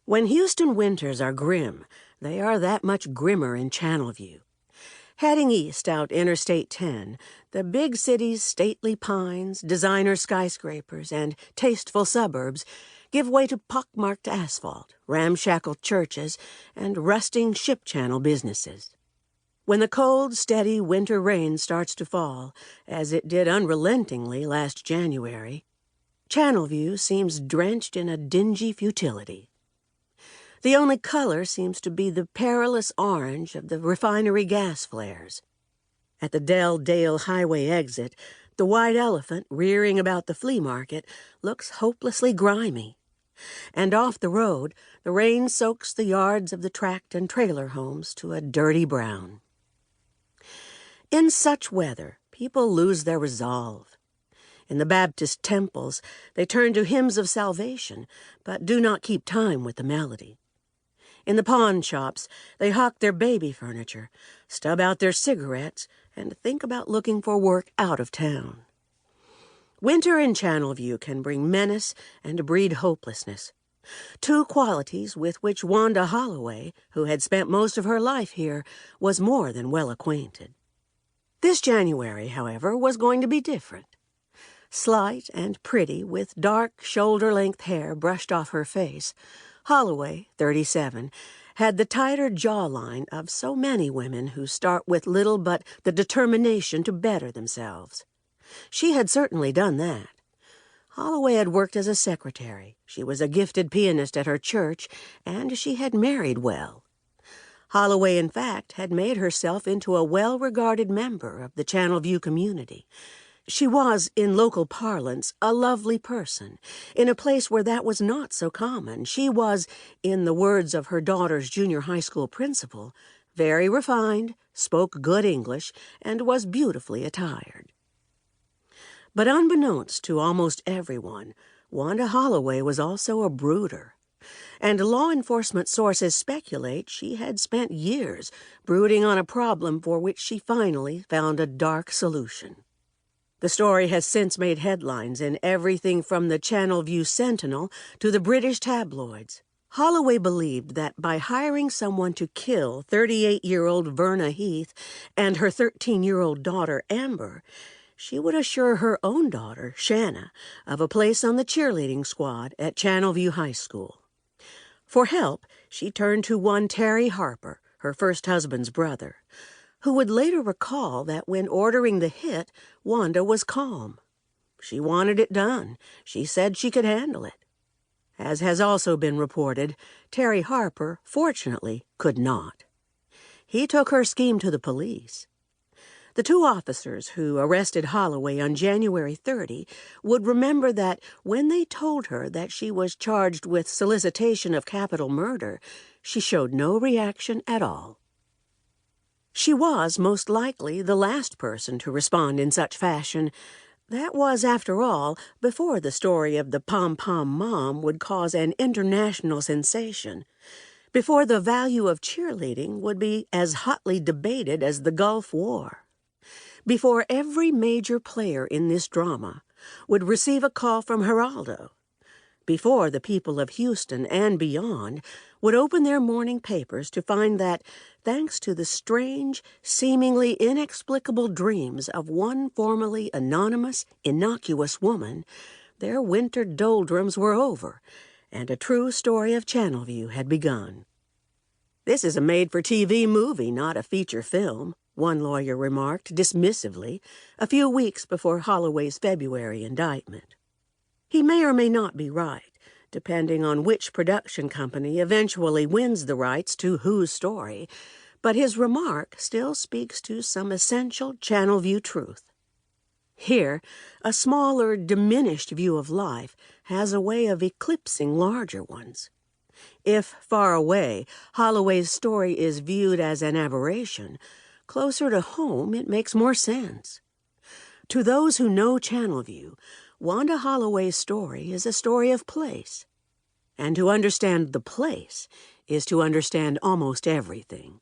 When Houston winters are grim, they are that much grimmer in Channelview. Heading east out Interstate 10, the big city's stately pines, designer skyscrapers, and tasteful suburbs give way to pockmarked asphalt, ramshackle churches, and rusting ship channel businesses. When the cold, steady winter rain starts to fall, as it did unrelentingly last January, Channelview seems drenched in a dingy futility. The only color seems to be the perilous orange of the refinery gas flares. At the Dale Highway exit, the white elephant rearing about the flea market looks hopelessly grimy. And off the road, the rain soaks the yards of the tract and trailer homes to a dirty brown. In such weather, people lose their resolve. In the Baptist temples, they turn to hymns of salvation, but do not keep time with the melody. In the pawn shops, they hawk their baby furniture, stub out their cigarettes, and think about looking for work out of town. Winter in Channelview can bring menace and breed hopelessness, two qualities with which Wanda Holloway, who had spent most of her life here, was more than well acquainted. This January, however, was going to be different. Slight and pretty, with dark, shoulder-length hair brushed off her face, Holloway, 37, had the tighter jawline of so many women who start with little but the determination to better themselves. She had certainly done that. Holloway had worked as a secretary, she was a gifted pianist at her church, and she had married well. Holloway, in fact, had made herself into a well-regarded member of the Channelview community. She was, in local parlance, a lovely person. In a place where that was not so common, she was, in the words of her daughter's junior high school principal, very refined, spoke good English, and was beautifully attired. But unbeknownst to almost everyone, Wanda Holloway was also a brooder. And law enforcement sources speculate she had spent years brooding on a problem for which she finally found a dark solution. The story has since made headlines in everything from the Channelview Sentinel to the British tabloids. Holloway believed that by hiring someone to kill 38-year-old Verna Heath and her 13-year-old daughter Amber, she would assure her own daughter, Shanna, of a place on the cheerleading squad at Channelview High School. For help, she turned to one Terry Harper, her first husband's brother, who would later recall that when ordering the hit, Wanda was calm. She wanted it done. She said she could handle it. As has also been reported, Terry Harper, fortunately, could not. He took her scheme to the police. The two officers who arrested Holloway on January 30 would remember that when they told her that she was charged with solicitation of capital murder, she showed no reaction at all. She was, most likely, the last person to respond in such fashion. That was, after all, before the story of the pom-pom mom would cause an international sensation, before the value of cheerleading would be as hotly debated as the Gulf War, before every major player in this drama would receive a call from Geraldo, before the people of Houston and beyond would open their morning papers to find that, thanks to the strange, seemingly inexplicable dreams of one formerly anonymous, innocuous woman, their winter doldrums were over, and a true story of Channelview had begun. "This is a made-for-TV movie, not a feature film," one lawyer remarked dismissively a few weeks before Holloway's February indictment. He may or may not be right, depending on which production company eventually wins the rights to whose story, but his remark still speaks to some essential Channelview truth. Here, a smaller, diminished view of life has a way of eclipsing larger ones. If, far away, Holloway's story is viewed as an aberration, closer to home it makes more sense. To those who know Channelview, Wanda Holloway's story is a story of place. And to understand the place is to understand almost everything.